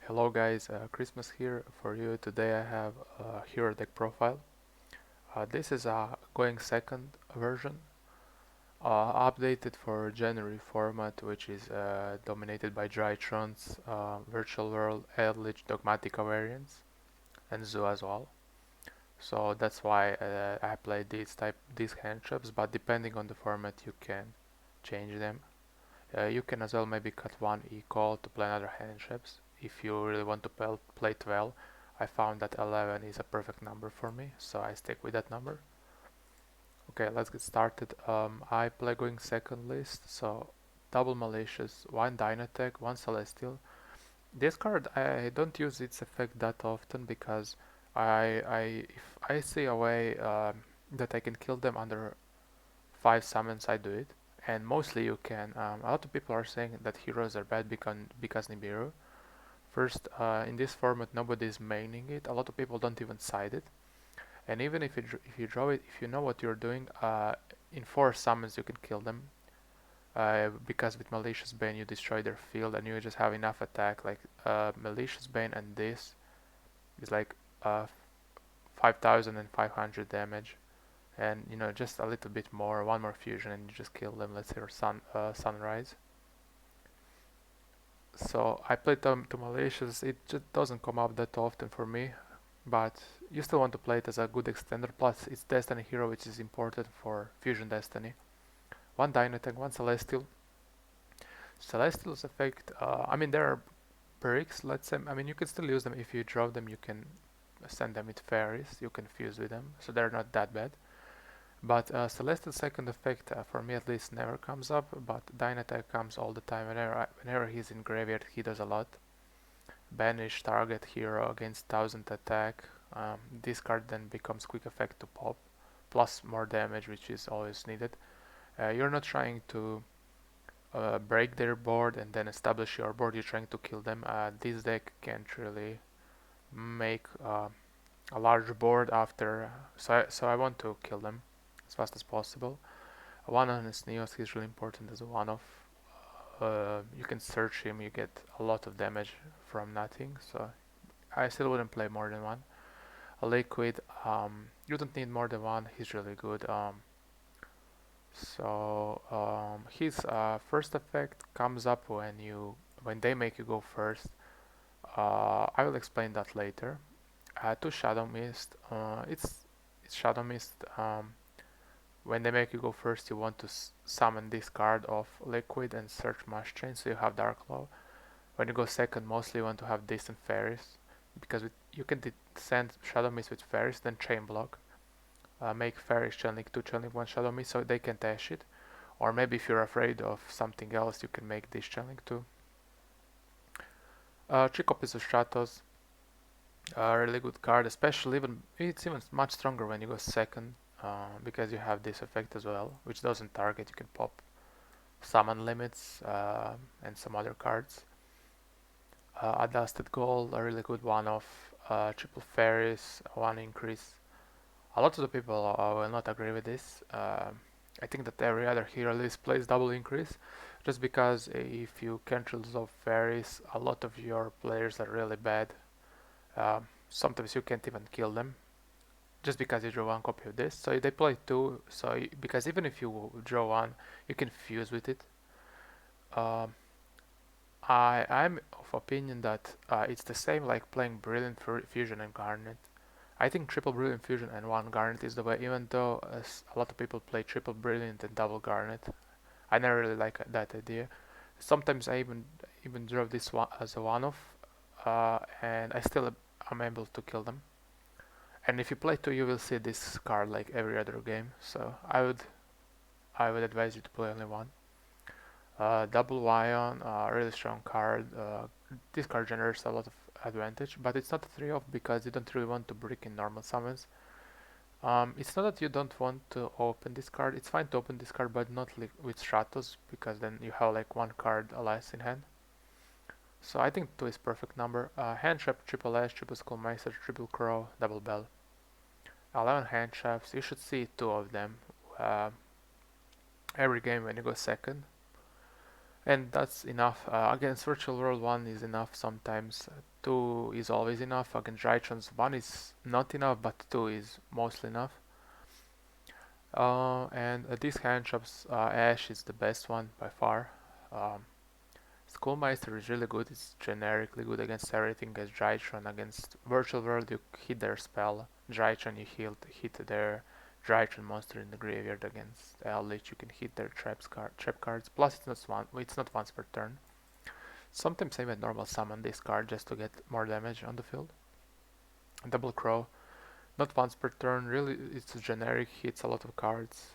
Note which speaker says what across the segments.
Speaker 1: Hello guys, Christmas here for you. Today I have a hero deck profile. This is a going second version, updated for January format, which is dominated by Drytrons, Virtual World, Eldritch, Dogmatica variants, and Zoo as well. So that's why I played these hand traps, but depending on the format you can change them. You can as well maybe cut one equal to play another hand traps. If you really want to play 12, I found that 11 is a perfect number for me, so I stick with that number. Okay, let's get started. I play going second list, so double malicious, one Dynatech, one Celestial. This card I don't use its effect that often because if I see a way that I can kill them under 5 summons, I do it. And mostly you can. A lot of people are saying that heroes are bad because Nibiru. First, in this format, nobody is maining it. A lot of people don't even side it. And even if you draw it, if you know what you're doing, in 4 summons you can kill them. Because with Malicious Bane you destroy their field and you just have enough attack. Like Malicious Bane and this is like 5,500 damage, and just a little bit more, one more fusion, and you just kill them. Let's say Sunrise. So I played to Malicious. It just doesn't come up that often for me, but you still want to play it as a good extender. Plus, it's Destiny hero, which is important for Fusion Destiny. One Dynatech, one Celestial. Celestial's effect. I mean, there are bricks. Let's say. I mean, you can still use them if you draw them. You can send them with fairies. You can fuse with them, so they're not that bad. But Celestial second effect, for me at least, never comes up, but Dynatech comes all the time. Whenever he's in graveyard, he does a lot. Banish target hero against 1000 attack. This card then becomes quick effect to pop, plus more damage, which is always needed. You're not trying to break their board and then establish your board, you're trying to kill them. This deck can't really make a large board after, so I want to kill them as fast as possible. One on his Neos is really important as a one-off. You can search him, you get a lot of damage from nothing, so I still wouldn't play more than one. A Liquid, you don't need more than one, he's really good. His first effect comes up when they make you go first. I will explain that later. To Shadow Mist, it's Shadow Mist. When they make you go first, you want to summon this card of Liquid and search Mash Chain, so you have Dark Claw. When you go second, mostly you want to have Distant Fairies, because you can send Shadow Mist with Fairies, then Chain Block. Make Fairies Chainlink 2, Chainlink 1 Shadow Mist, so they can dash it. Or maybe if you're afraid of something else, you can make this Chainlink 2. 3 copies of Stratos, a really good card, especially it's even much stronger when you go second, because you have this effect as well, which doesn't target. You can pop summon limits and some other cards. Adjusted Gold, a really good one of triple fairies, one increase. A lot of the people will not agree with this. I think that every other hero list plays double increase, just because if you can't resolve fairies, a lot of your players are really bad. Sometimes you can't even kill them, just because you draw one copy of this. So they play two. So because even if you draw one, you can fuse with it. I'm of opinion that it's the same like playing Brilliant Fusion and Garnet. I think triple Brilliant Fusion and one Garnet is the way, even though a lot of people play triple Brilliant and double Garnet. I never really like that idea. Sometimes I even draw this one as a one-off, and I still am able to kill them. And if you play two, you will see this card like every other game. So I would advise you to play only one. Double Wion, really strong card. This card generates a lot of advantage, but it's not a 3-off because you don't really want to brick in normal summons. It's not that you don't want to open this card. It's fine to open this card, but not with Stratos, because then you have like one card less in hand. So I think 2 is perfect number. Hand trap, triple S, triple Skullmeister, triple Crow, double Bell. 11 hand traps. You should see 2 of them every game when you go second. And that's enough. Against Virtual World 1 is enough sometimes. 2 is always enough. Against Drytrons 1 is not enough, but 2 is mostly enough. And these hand traps, Ash is the best one by far. Um, Schoolmeister is really good. It's generically good against everything. Against Drytron, against Virtual World, you hit their spell. Drytron, you hit their Drytron monster in the graveyard. Against Eldritch, you can hit their trap cards. Plus, it's not once per turn. Sometimes I even normal summon this card just to get more damage on the field. Double Crow, not once per turn. Really, it's a generic. Hits a lot of cards.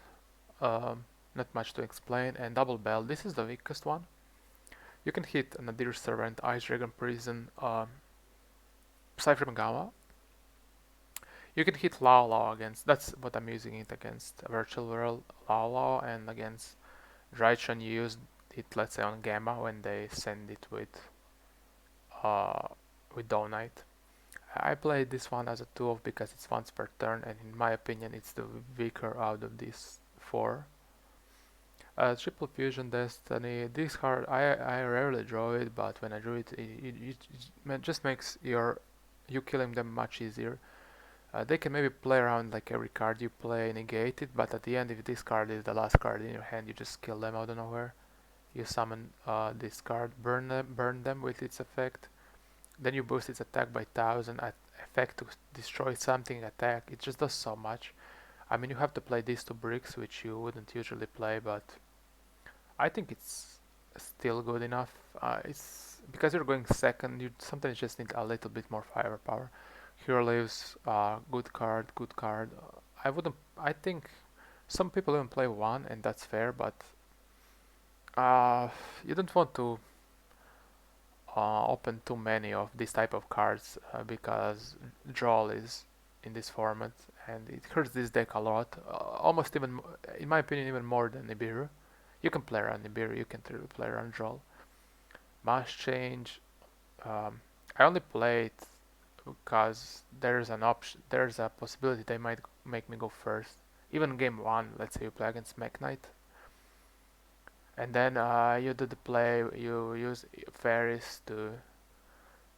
Speaker 1: Not much to explain. And Double Bell. This is the weakest one. You can hit Nadir Servant, Ice Dragon Prison, Cypher Gamma. You can hit Lao Lao against, that's what I'm using it against, Virtual World Lao Lao, and against Drytron you use it, let's say, on Gamma when they send it uh, with Dawn Knight. I played this one as a 2-off because it's once per turn, and in my opinion it's the weaker out of these 4. Triple Fusion Destiny. This card, I rarely draw it, but when I drew it, it just makes you killing them much easier. They can maybe play around like every card you play, negate it, but at the end, if this card is the last card in your hand, you just kill them out of nowhere. You summon this card, burn them with its effect. Then you boost its attack by 1000 at effect to destroy something attack. It just does so much. I mean, you have to play these 2 bricks, which you wouldn't usually play, but I think it's still good enough. It's because you're going second, you sometimes just need a little bit more firepower. Hero Lives, good card, good card. I wouldn't. I think some people even play 1, and that's fair, but you don't want to open too many of these type of cards because draw is in this format, and it hurts this deck a lot. Almost even, in my opinion, even more than Nibiru. You can play around Nibiru, you can play around draw. Mass Change. I only play it because there's an option. There's a possibility they might make me go first. Even game 1, let's say you play against Mech Knight, and then you do the play. You use Ferris to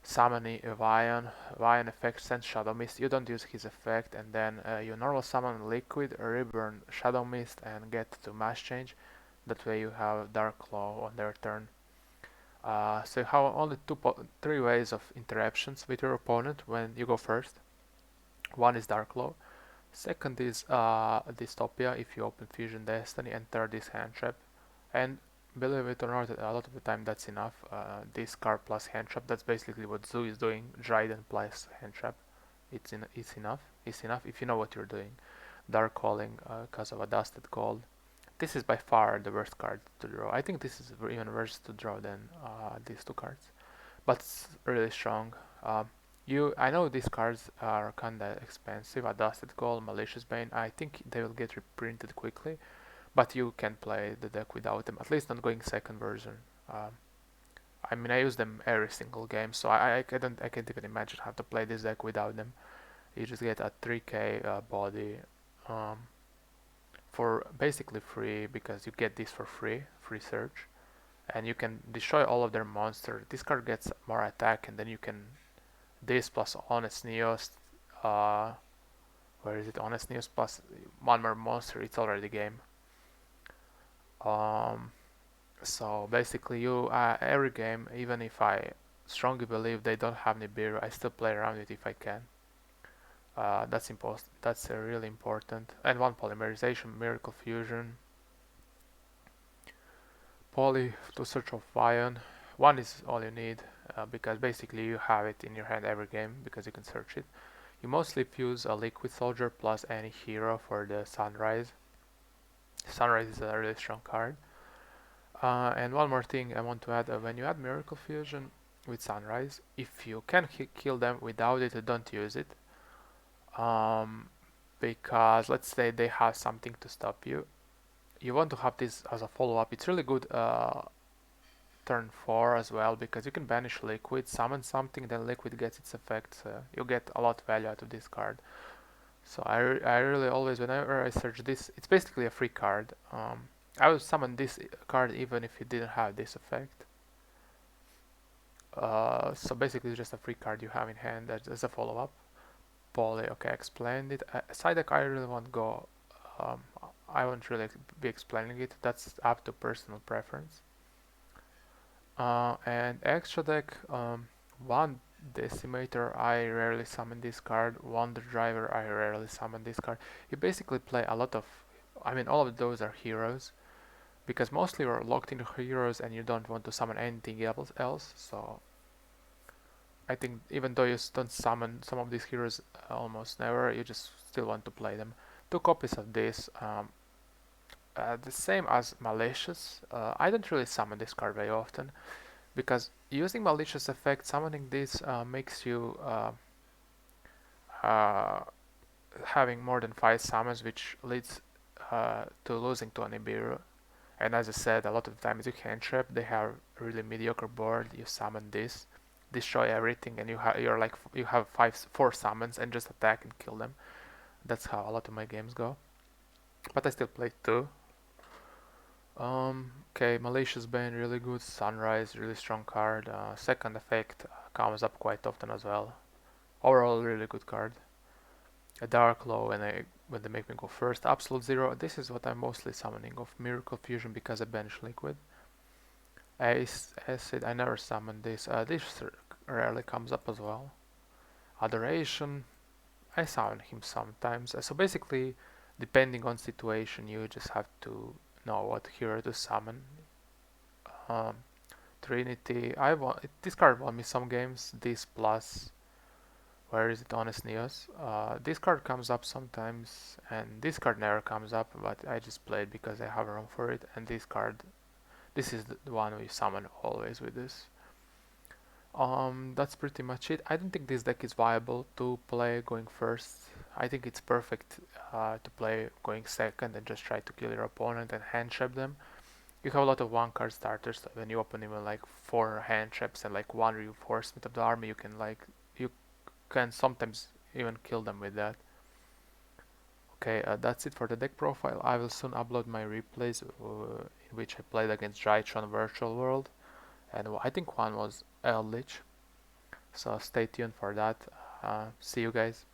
Speaker 1: summon Vion. Vion effect sends Shadow Mist. You don't use his effect, and then you normal summon Liquid, Reburn, Shadow Mist, and get to Mass Change. That way you have Dark Claw on their turn. So you have only 3 ways of interactions with your opponent when you go first. One is Dark Claw. Second is Dystopia if you open Fusion Destiny, and third is Hand Trap. And believe it or not, a lot of the time that's enough. Discard plus Hand Trap, that's basically what Zoo is doing. Dryden plus Hand Trap. It's enough. It's enough if you know what you're doing. Dark Calling because of a Dusted Cold. This is by far the worst card to draw. I think this is even worse to draw than these 2 cards. But it's really strong. I know these cards are kinda expensive. A Dusted Gold, Malicious Bane. I think they will get reprinted quickly, but you can play the deck without them. At least not going second version. I mean, I use them every single game, so I can't even imagine how to play this deck without them. You just get a 3k body for basically free because you get this for free search, and you can destroy all of their monsters. This card gets more attack, and then you can this plus Honest Neos, where is it? Honest Neos plus 1 more monster. It's already game. So basically, you every game, even if I strongly believe they don't have Nibiru, I still play around it if I can. That's important. That's really important. And 1 polymerization, Miracle Fusion, Poly to search of Vion. 1 is all you need because basically you have it in your hand every game because you can search it. You mostly fuse a Liquid Soldier plus any hero for the Sunrise. Sunrise is a really strong card. And 1 more thing I want to add, when you add Miracle Fusion with Sunrise, if you can kill them without it, don't use it. Because let's say they have something to stop you. You want to have this as a follow-up. It's really good turn 4 as well, because you can banish Liquid, summon something, then Liquid gets its effect. You get a lot of value out of this card. So I really always, whenever I search this, it's basically a free card. I would summon this card even if it didn't have this effect. So basically it's just a free card you have in hand as a follow-up. Poly, okay, explained it. Side deck I really won't go, um, I won't really be explaining it, that's up to personal preference. And extra deck, one Decimator, I rarely summon this card. Wonder Driver, I rarely summon this card. You basically play a lot of, I mean, all of those are heroes, because mostly you're locked into heroes and you don't want to summon anything else. So I think even though you don't summon some of these heroes almost never, you just still want to play them. Two copies of this, the same as Malicious. I don't really summon this card very often, because using Malicious effect, summoning this makes you uh, having more than 5 summons, which leads to losing to a Nibiru. And as I said, a lot of the times you can trap, they have a really mediocre board, you summon this, destroy everything, and you have 4 summons and just attack and kill them. That's how a lot of my games go. But I still play 2. Okay, Malicious Bane, really good. Sunrise, really strong card. Second effect comes up quite often as well. Overall, really good card. A Dark Law when they make me go first. Absolute Zero, this is what I'm mostly summoning of. Miracle Fusion because I bench Liquid. Acid, I never summoned this. This rarely comes up as well. Adoration, I summon him sometimes. So basically, depending on situation, you just have to know what hero to summon. Um, Trinity, this card won me some games. This plus, where is it? Honest Neos. This card comes up sometimes, and this card never comes up. But I just play it because I have room for it. And this is the one we summon always with this. That's pretty much it. I don't think this deck is viable to play going first. I think it's perfect to play going second and just try to kill your opponent and hand trap them. You have a lot of one card starters, so when you open even like 4 hand traps and like 1 reinforcement of the army, you can sometimes even kill them with that. Okay, that's it for the deck profile. I will soon upload my replays in which I played against Drytron Virtual World, and I think one was Eldritch. So stay tuned for that. See you guys.